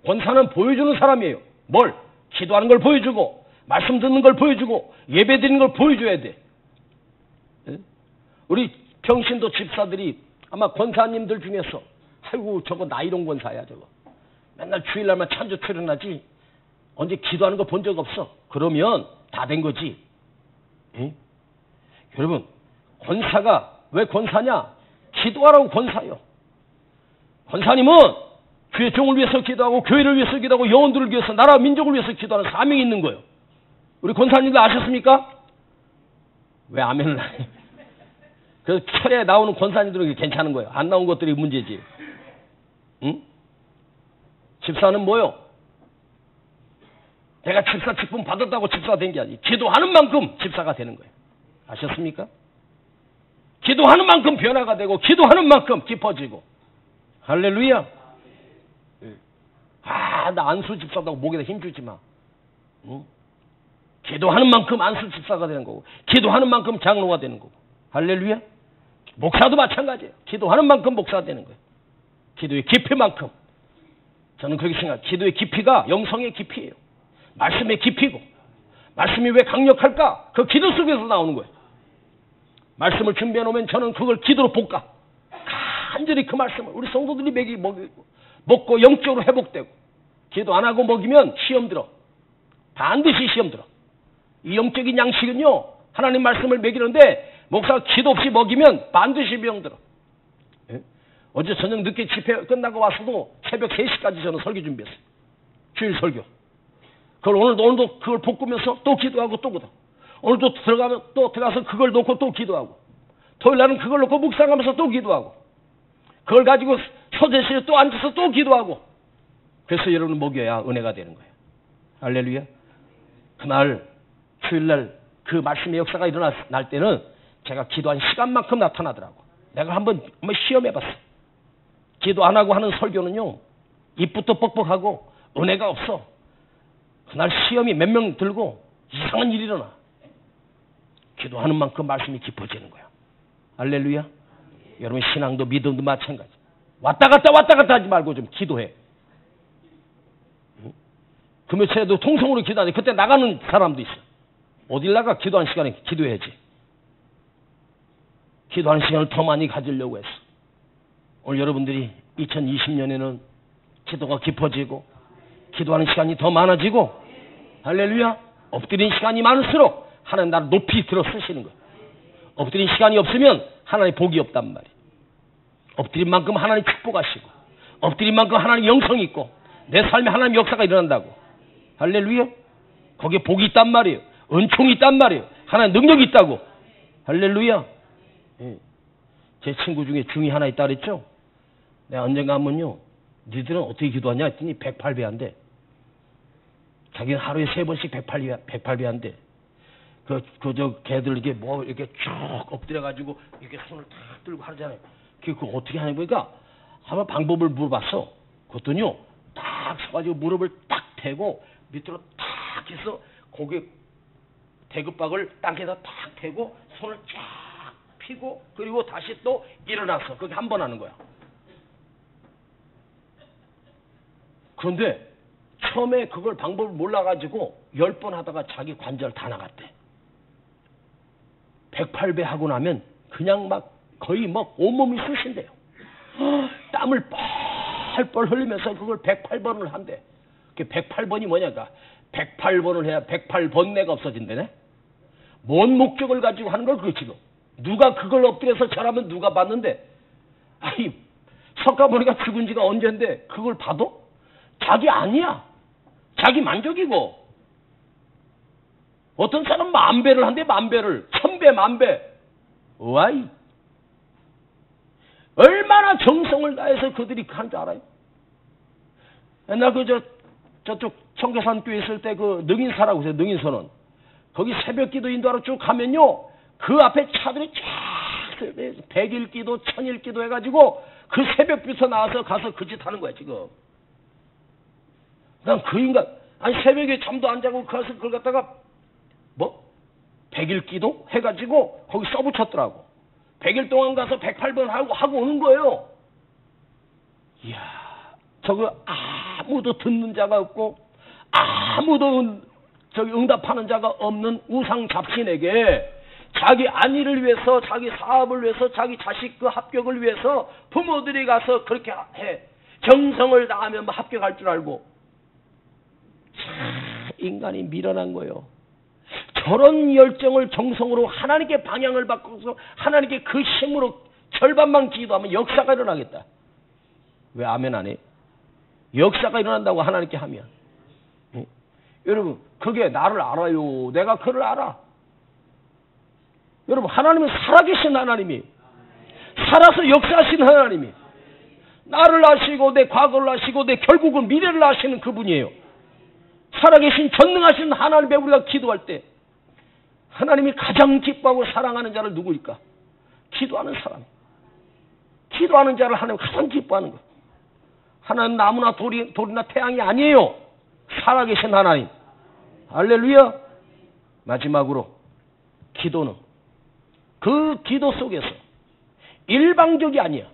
권사는 보여주는 사람이에요. 뭘? 기도하는 걸 보여주고 말씀 듣는 걸 보여주고 예배 드리는 걸 보여줘야 돼. 우리 평신도 집사들이 아마 권사님들 중에서 아이고 저거 나이롱 권사야 저거. 맨날 주일날만 찬조 출연하지 언제 기도하는 거 본 적 없어. 그러면 다 된 거지. 응? 여러분 권사가 왜 권사냐? 기도하라고 권사요. 권사님은 주의 종을 위해서 기도하고 교회를 위해서 기도하고 영혼들을 위해서 나라 민족을 위해서 기도하는 사명이 있는 거예요. 우리 권사님들 아셨습니까? 왜 아멘을 안 해요? 그래서 철에 나오는 권사님들은 괜찮은 거예요. 안 나온 것들이 문제지. 응? 집사는 뭐요? 내가 집사 직분 받았다고 집사가 된 게 아니에요. 기도하는 만큼 집사가 되는 거예요. 아셨습니까? 기도하는 만큼 변화가 되고 기도하는 만큼 깊어지고. 할렐루야. 나 안수 집사다고 목에다 힘주지 마. 응? 기도하는 만큼 안수 집사가 되는 거고 기도하는 만큼 장로가 되는 거고. 할렐루야. 목사도 마찬가지예요. 기도하는 만큼 목사가 되는 거예요. 기도의 깊이만큼. 저는 그렇게 생각해요. 기도의 깊이가 영성의 깊이예요. 말씀의 깊이고 말씀이 왜 강력할까? 그 기도 속에서 나오는 거예요. 말씀을 준비해 놓으면 저는 그걸 기도로 볶아. 간절히 그 말씀을 우리 성도들이 먹고 영적으로 회복되고 기도 안 하고 먹이면 시험 들어. 반드시 시험 들어. 이 영적인 양식은요. 하나님 말씀을 먹이는데 목사가 기도 없이 먹이면 반드시 병 들어. 예? 어제 저녁 늦게 집회 끝나고 와서도 새벽 3시까지 저는 설교 준비했어요. 주일 설교. 그걸 오늘도 그걸 볶으면서 또 기도하고 또 기도. 오늘도 들어가서 그걸 놓고 또 기도하고. 토요일 날은 그걸 놓고 묵상하면서 또 기도하고. 그걸 가지고 서재실에 또 앉아서 또 기도하고. 그래서 여러분을 먹여야 은혜가 되는 거예요. 할렐루야. 그날 주일날 그 말씀의 역사가 일어날 때는 제가 기도한 시간만큼 나타나더라고. 내가 한번 시험해봤어. 기도 안 하고 하는 설교는요. 입부터 뻑뻑하고 은혜가 없어. 그날 시험이 몇 명 들고 이상한 일이 일어나. 기도하는 만큼 말씀이 깊어지는 거야. 할렐루야. 여러분 신앙도 믿음도 마찬가지. 왔다 갔다 하지 말고 좀 기도해. 금요일에도 통성으로 기도하는데 그때 나가는 사람도 있어. 어딜 나가? 기도하는 시간에 기도해야지. 기도하는 시간을 더 많이 가지려고 했어. 오늘 여러분들이 2020년에는 기도가 깊어지고 기도하는 시간이 더 많아지고 할렐루야. 엎드린 시간이 많을수록 하나님 나를 높이 들어 쓰시는 거예요. 엎드린 시간이 없으면 하나님 복이 없단 말이에요. 엎드린 만큼 하나님 축복하시고, 엎드린 만큼 하나님 영성이 있고, 내 삶에 하나님 역사가 일어난다고. 할렐루야. 거기에 복이 있단 말이에요. 은총이 있단 말이에요. 하나님 능력이 있다고. 할렐루야. 예. 제 친구 중에 중이 하나 있다 그랬죠. 내가 언젠가 하면요, 니들은 어떻게 기도하냐 했더니 108배 한대. 자기는 하루에 3번씩 108배 한대. 걔들 이게 뭐 이렇게 쭉 엎드려가지고 이렇게 손을 탁 들고 하잖아요. 그거 어떻게 하냐 보니까 한번 방법을 물어봤어. 그것도요, 딱 서가지고 무릎을 딱 대고 밑으로 탁 해서 고개 대급박을 땅에다 탁 대고 손을 쫙 펴고 그리고 다시 또 일어나서 그렇게 한 번 하는 거야. 그런데 처음에 그걸 방법을 몰라가지고 10번 하다가 자기 관절 다 나갔대. 108배 하고 나면 그냥 막 거의 막 온몸이 쑤신대요. 땀을 뻘뻘 흘리면서 그걸 108번을 한대. 그 108번이 뭐냐가 108번을 해야 108번뇌가 없어진대네. 뭔 목적을 가지고 하는 걸 그거 지금. 누가 그걸 엎드려서 잘하면 누가 봤는데, 아니 석가모니가 죽은 지가 언젠데 그걸 봐도 자기 아니야. 자기 만족이고. 어떤 사람 10,000배를 한대. 10,000배를 1,000배 10,000배. 와이 얼마나 정성을 다해서 그들이 한 줄 알아요? 옛날 저쪽 청계산 교회 있을 때 그 능인사라고 해서 능인선언 거기 새벽기도 인도하러 쭉 가면요, 그 앞에 차들이 쫙 100일기도 1000일기도 해가지고 그 새벽부터 나와서 가서 그 짓 하는 거야 지금. 난 그 인간, 아니 새벽에 잠도 안 자고 가서 그걸 갖다가 뭐 100일기도 해가지고 거기 써붙였더라고. 100일 동안 가서 108번 하고 오는 거예요. 이야, 저거 아무도 듣는 자가 없고 아무도 저기 응답하는 자가 없는 우상 잡신에게 자기 안위를 위해서, 자기 사업을 위해서, 자기 자식 그 합격을 위해서 부모들이 가서 그렇게 해. 정성을 다하면 뭐 합격할 줄 알고. 참 인간이 미련한 거예요. 저런 열정을 정성으로 하나님께 방향을 바꿔서 하나님께 그 힘으로 절반만 기도하면 역사가 일어나겠다. 왜 아멘 안 해? 역사가 일어난다고 하나님께 하면. 예? 여러분 그게 나를 알아요. 내가 그를 알아. 여러분 하나님은 살아계신 하나님이, 살아서 역사하신 하나님이, 나를 아시고 내 과거를 아시고 내 결국은 미래를 아시는 그분이에요. 살아계신 전능하신 하나님께 우리가 기도할 때 하나님이 가장 기뻐하고 사랑하는 자를 누구일까? 기도하는 사람. 기도하는 자를 하나님 가장 기뻐하는 것. 하나님 나무나 돌이나 태양이 아니에요. 살아계신 하나님. 할렐루야. 마지막으로 기도는 그 기도 속에서 일방적이 아니야.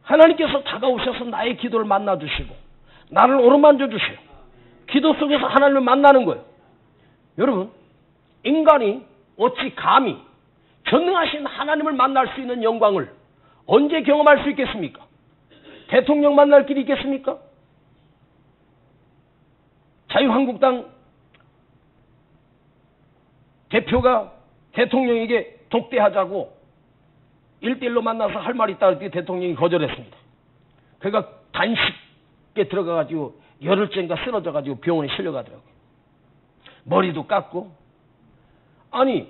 하나님께서 다가오셔서 나의 기도를 만나주시고 나를 어루만져 주세요. 기도 속에서 하나님을 만나는 거예요. 여러분 인간이 어찌 감히 전능하신 하나님을 만날 수 있는 영광을 언제 경험할 수 있겠습니까? 대통령 만날 길이 있겠습니까? 자유한국당 대표가 대통령에게 독대하자고 1대1로 만나서 할 말이 있다 할 때 대통령이 거절했습니다. 그러니까 단식에 들어가가지고 열흘째인가 쓰러져가지고 병원에 실려가더라고요. 머리도 깎고. 아니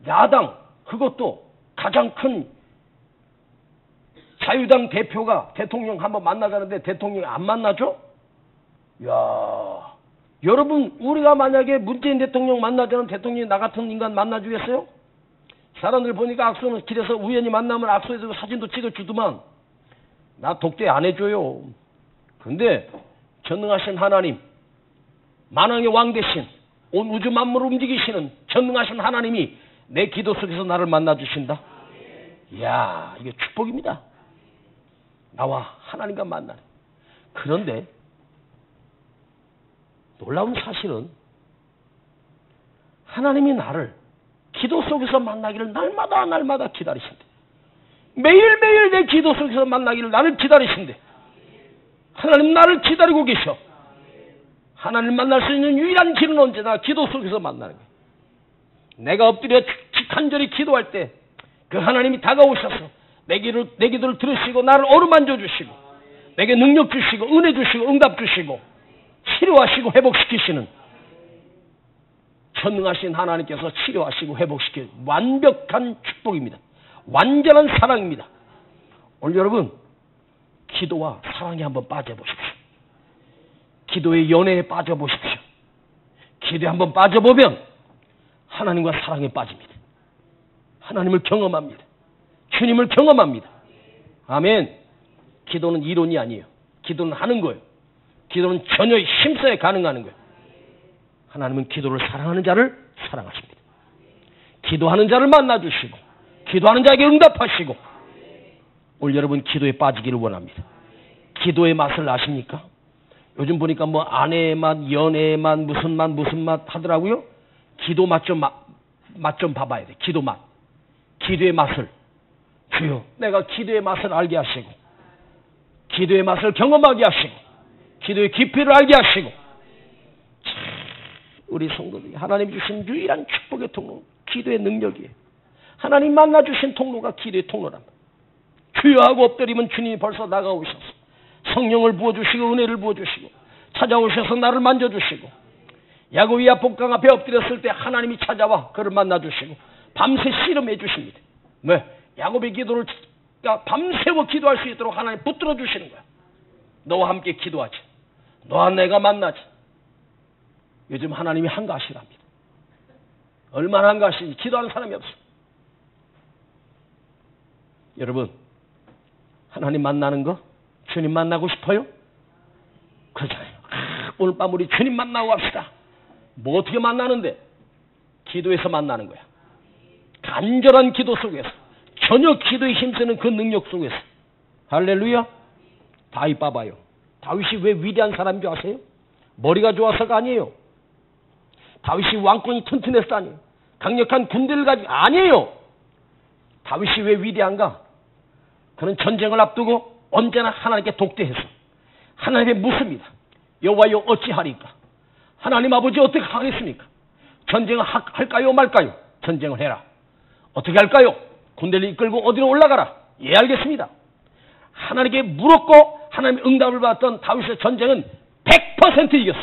야당 그것도 가장 큰 자유당 대표가 대통령 한번 만나자는데 대통령이 안 만나죠? 야, 여러분 우리가 만약에 문재인 대통령 만나자는 대통령이 나 같은 인간 만나주겠어요? 사람들 보니까 악수는 길에서 우연히 만나면 악수해주고 사진도 찍어주더만 나 독대 안 해줘요. 근데 전능하신 하나님, 만왕의 왕 대신 온 우주 만물을 움직이시는 전능하신 하나님이 내 기도 속에서 나를 만나주신다. 이야, 이게 축복입니다. 나와 하나님과 만나는. 그런데 놀라운 사실은 하나님이 나를 기도 속에서 만나기를 날마다 기다리신대. 매일매일 내 기도 속에서 만나기를 나를 기다리신대. 하나님 나를 기다리고 계셔. 하나님을 만날 수 있는 유일한 길은 언제나 기도 속에서 만나는 거예요. 내가 엎드려 간절히 기도할 때 그 하나님이 다가오셔서 내 기도를 들으시고 나를 어루만져 주시고 내게 능력 주시고 은혜 주시고 응답 주시고 치료하시고 회복시키시는 전능하신 하나님께서 치료하시고 회복시키는 완벽한 축복입니다. 완전한 사랑입니다. 오늘 여러분 기도와 사랑에 한번 빠져보십시오. 기도의 연애에 빠져보십시오. 기도에 한번 빠져보면 하나님과 사랑에 빠집니다. 하나님을 경험합니다. 주님을 경험합니다. 아멘. 기도는 이론이 아니에요. 기도는 하는 거예요. 기도는 전혀 힘써야 가능한 거예요. 하나님은 기도를 사랑하는 자를 사랑하십니다. 기도하는 자를 만나주시고 기도하는 자에게 응답하시고 오늘 여러분 기도에 빠지기를 원합니다. 기도의 맛을 아십니까? 요즘 보니까 뭐 아내의 맛, 연애의 맛, 무슨 맛 하더라고요. 기도 맛 좀 봐봐야 돼. 기도 맛. 기도의 맛을. 주여, 내가 기도의 맛을 알게 하시고 기도의 맛을 경험하게 하시고 기도의 깊이를 알게 하시고 우리 성도들이 하나님 주신 유일한 축복의 통로 기도의 능력이에요. 하나님 만나주신 통로가 기도의 통로랍니다. 주여 하고 엎드리면 주님이 벌써 다가오셔서 성령을 부어주시고 은혜를 부어주시고 찾아오셔서 나를 만져주시고 야고보와 복강 앞에 엎드렸을 때 하나님이 찾아와 그를 만나주시고 밤새 씨름해 주십니다. 왜? 야고보의 기도를 밤새워 기도할 수 있도록 하나님 붙들어 주시는 거야. 너와 함께 기도하지. 너와 내가 만나지. 요즘 하나님이 한가하시랍니다. 얼마나 한가하시는지 기도하는 사람이 없어. 여러분 하나님 만나는 거 주님 만나고 싶어요? 그러잖아요. 오늘 밤 우리 주님 만나고 갑시다. 뭐 어떻게 만나는데? 기도에서 만나는 거야. 간절한 기도 속에서 전혀 기도에 힘쓰는 그 능력 속에서. 할렐루야. 다윗 봐봐요. 다윗이 왜 위대한 사람인 줄 아세요? 머리가 좋아서가 아니에요. 다윗이 왕권이 튼튼해서 아니에요. 강력한 군대를 가지고 아니에요. 다윗이 왜 위대한가? 그는 전쟁을 앞두고 언제나 하나님께 독대해서 하나님께 묻습니다. 여호와여 어찌하리까? 하나님 아버지 어떻게 하겠습니까? 전쟁을 할까요 말까요? 전쟁을 해라. 어떻게 할까요? 군대를 이끌고 어디로 올라가라. 예 알겠습니다. 하나님께 물었고 하나님의 응답을 받았던 다윗의 전쟁은 100% 이겼어.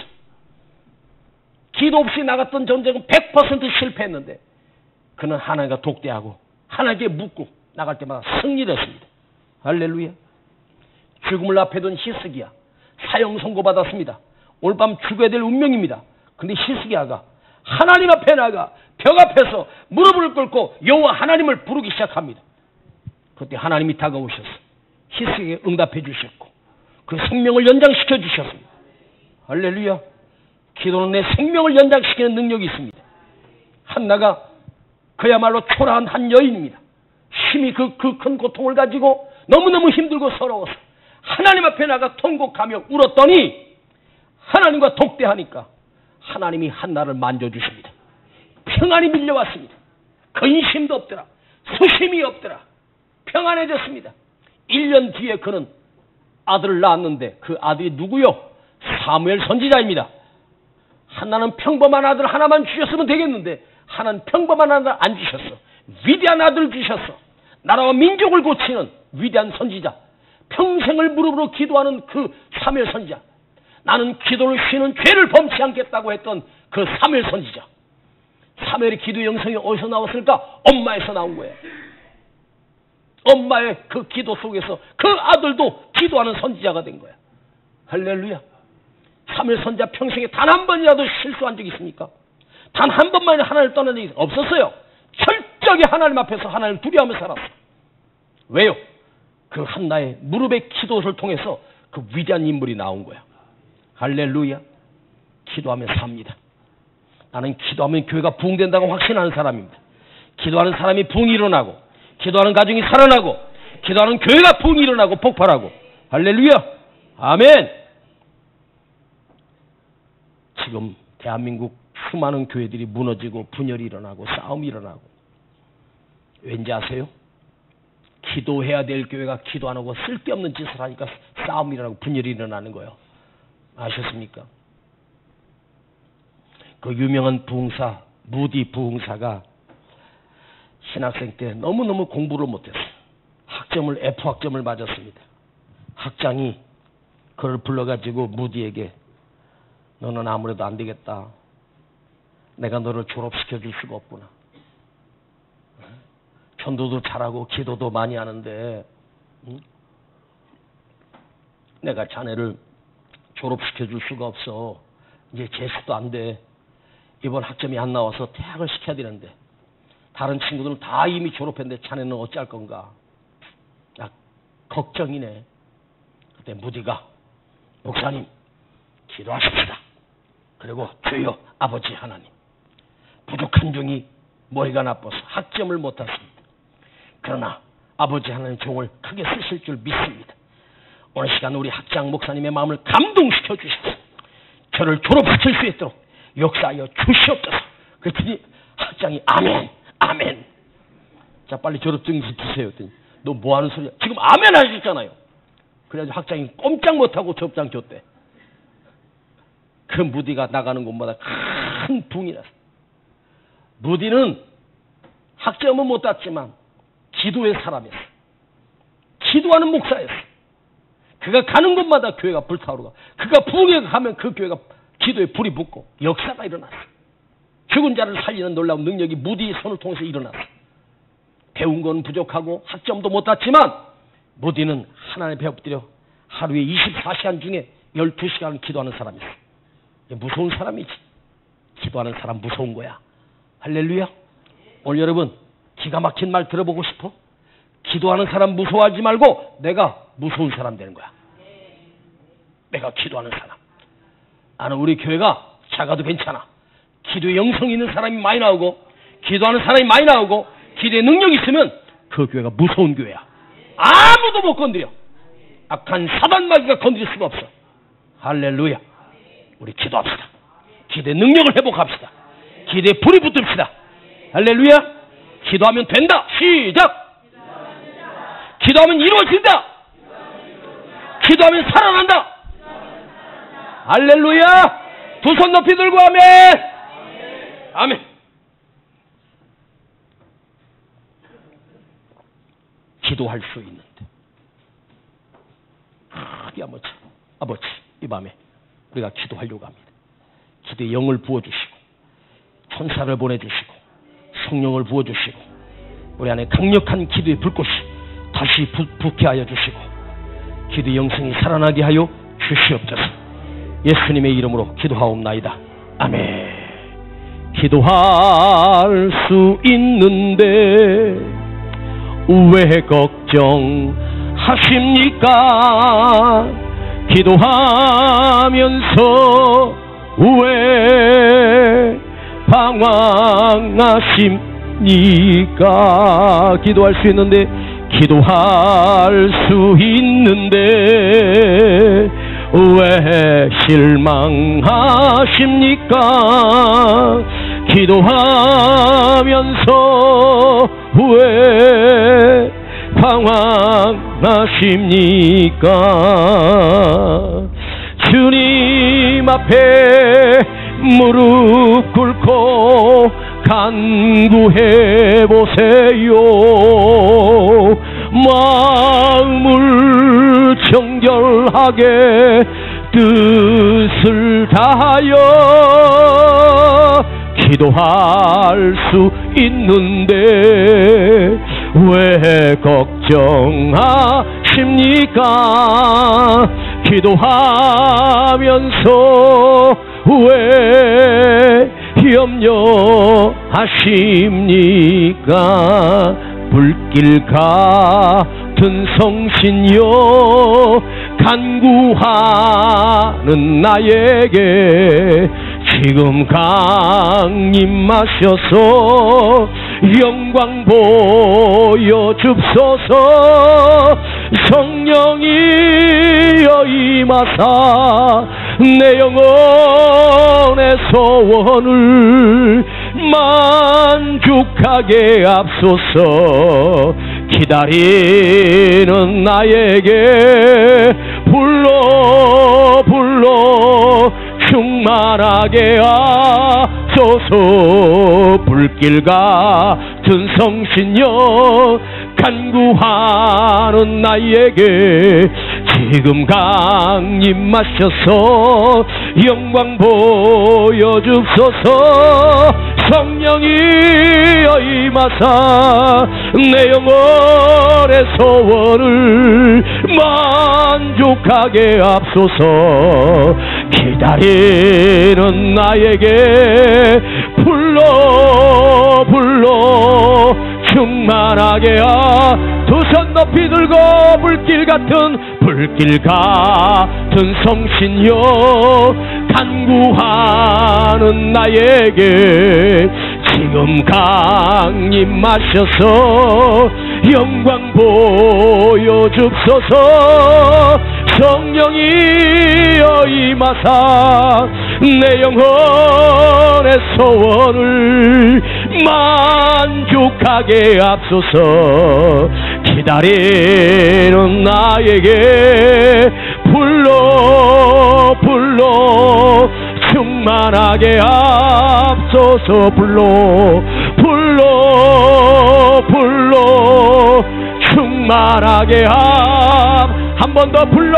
기도 없이 나갔던 전쟁은 100% 실패했는데 그는 하나님과 독대하고 하나님께 묻고 나갈 때마다 승리를 했습니다. 할렐루야. 죽음을 앞에 둔 히스기야 사형 선고받았습니다. 오늘 밤 죽어야 될 운명입니다. 근데 히스기야가 하나님 앞에 나가 벽 앞에서 무릎을 꿇고 여호와 하나님을 부르기 시작합니다. 그때 하나님이 다가오셔서 히스기야에게 응답해 주셨고 그 생명을 연장시켜 주셨습니다. 할렐루야. 기도는 내 생명을 연장시키는 능력이 있습니다. 한나가 그야말로 초라한 한 여인입니다. 심히 그 큰 고통을 가지고 너무너무 힘들고 서러워서 하나님 앞에 나가 통곡하며 울었더니 하나님과 독대하니까 하나님이 한나를 만져주십니다. 평안이 밀려왔습니다. 근심도 없더라. 수심이 없더라. 평안해졌습니다. 1년 뒤에 그는 아들을 낳았는데 그 아들이 누구요? 사무엘 선지자입니다. 한나는 평범한 아들 하나만 주셨으면 되겠는데 하나는 평범한 아들 안 주셨어. 위대한 아들을 주셨어. 나라와 민족을 고치는 위대한 선지자. 평생을 무릎으로 기도하는 그 사무엘 선지자. 나는 기도를 쉬는 죄를 범치 않겠다고 했던 그 사무엘 선지자. 사무엘의 기도 영성이 어디서 나왔을까? 엄마에서 나온 거예요. 엄마의 그 기도 속에서 그 아들도 기도하는 선지자가 된 거야. 할렐루야. 사무엘 선지자 평생에 단 한 번이라도 실수한 적이 있습니까? 단 한 번만이라도 하나님을 떠난 적이 없었어요. 철저하게 하나님 앞에서 하나님을 두려워하며 살았어. 왜요? 그 한나의 무릎의 기도를 통해서 그 위대한 인물이 나온 거야. 할렐루야. 기도하며 삽니다. 나는 기도하면 교회가 부흥된다고 확신하는 사람입니다. 기도하는 사람이 부흥이 일어나고 기도하는 가정이 살아나고 기도하는 교회가 부흥이 일어나고 폭발하고. 할렐루야. 아멘. 지금 대한민국 수많은 교회들이 무너지고 분열이 일어나고 싸움이 일어나고 왠지 아세요? 기도해야 될 교회가 기도 안 하고 쓸데없는 짓을 하니까 싸움이 일어나고 분열이 일어나는 거예요. 아셨습니까? 그 유명한 부흥사 무디 부흥사가 신학생 때 너무너무 공부를 못했어요. 학점을 F학점을 맞았습니다. 학장이 그를 불러가지고 무디에게 너는 아무래도 안 되겠다. 내가 너를 졸업시켜 줄 수가 없구나. 전도도 잘하고 기도도 많이 하는데 내가 자네를 졸업시켜 줄 수가 없어. 이제 재수도 안 돼. 이번 학점이 안 나와서 대학을 시켜야 되는데 다른 친구들은 다 이미 졸업했는데 자네는 어찌할 건가. 걱정이네. 그때 무디가 목사님 기도하십시다. 그리고 주여 아버지 하나님, 부족한 종이 머리가 나빠서 학점을 못 탔습니다. 그러나 아버지 하나님 종을 크게 쓰실 줄 믿습니다. 오늘 시간 우리 학장 목사님의 마음을 감동시켜 주셔서 저를 졸업시킬 수 있도록 역사하여 주시옵소서. 그랬더니 학장이 아멘 아멘. 자 빨리 졸업증서 주세요. 그랬더니 너 뭐하는 소리야. 지금 아멘 하셨잖아요. 그래가지고 학장이 꼼짝 못하고 졸업장 줬대. 그 무디가 나가는 곳마다 큰 붕이 났어. 무디는 학점은 못 땄지만 기도의 사람이었어. 기도하는 목사였어. 그가 가는 곳마다 교회가 불타오르고 그가 부흥에 가면 그 교회가 기도에 불이 붙고 역사가 일어났어. 죽은 자를 살리는 놀라운 능력이 무디의 손을 통해서 일어났어. 배운 건 부족하고 학점도 못 땄지만 무디는 하나님 배워드려 하루에 24시간 중에 12시간을 기도하는 사람이었어. 무서운 사람이지. 기도하는 사람 무서운 거야. 할렐루야. 오늘 여러분 기가 막힌 말 들어보고 싶어? 기도하는 사람 무서워하지 말고 내가 무서운 사람 되는 거야. 내가 기도하는 사람. 나는 우리 교회가 작아도 괜찮아. 기도에 영성이 있는 사람이 많이 나오고 기도하는 사람이 많이 나오고 기도에 능력이 있으면 그 교회가 무서운 교회야. 아무도 못 건드려. 악한 사단마귀가 건드릴 수가 없어. 할렐루야. 우리 기도합시다. 기도의 능력을 회복합시다. 기도에 불이 붙읍시다. 할렐루야. 기도하면 된다. 시작. 기도하면 이루어진다. 기도하면 살아난다. 할렐루야. 두 손 높이 들고 아멘. 아멘. 기도할 수 있는데 크게 아버지 이 밤에 우리가 기도하려고 합니다. 기도의 영을 부어주시고 천사를 보내주시고 성령을 부어주시고 우리 안에 강력한 기도의 불꽃이 다시 붙게 하여 주시고 기도의 영성이 살아나게 하여 주시옵소서. 예수님의 이름으로 기도하옵나이다. 아멘. 기도할 수 있는데 왜 걱정하십니까? 기도하면서 왜 방황하십니까? 기도할 수 있는데 왜 실망하십니까? 기도하면서 왜 방황하십니까? 주님 앞에 무릎 꿇고 간구해 보세요. 마음을 정결하게 뜻을 다하여 기도할 수 있는데 왜 걱정하십니까? 기도하면서 왜 염려하십니까? 불길 같은 성신여 간구하는 나에게 지금 강림하셔서 영광 보여줍소서. 성령이여 임하사 내 영혼의 소원을 만족하게 앞소서. 기다리는 나에게 불러 충만하게 하소서. 불길 같은 성신여 간구하는 나에게 지금 강림하셔서 영광 보여주소서. 성령이여 임하사 내 영혼의 소원을 만족하게 합소서. 기다리는 나에게 불러 충만하게 두 손 높이 들고 불길 같은 성신여 간구하는 나에게 지금 강림하셔서 영광 보여줍소서. 성령이여 임하사 내 영혼의 소원을 만족하게 합소서. 기다리는 나에게 불러 충만하게 합소서. 불러 충만하게 한 번 더 불러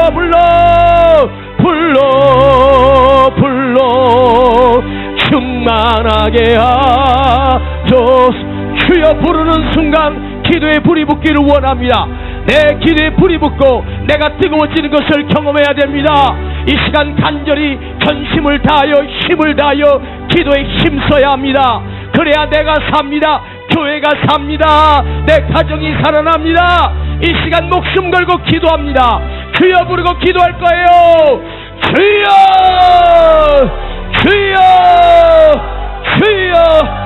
충만하게 합소서. 주여 부르는 순간 기도에 불이 붙기를 원합니다. 내 기도에 불이 붙고 내가 뜨거워지는 것을 경험해야 됩니다. 이 시간 간절히 전심을 다하여 힘을 다하여 기도에 힘써야 합니다. 그래야 내가 삽니다. 교회가 삽니다. 내 가정이 살아납니다. 이 시간 목숨 걸고 기도합니다. 주여 부르고 기도할 거예요. 주여 주여 주여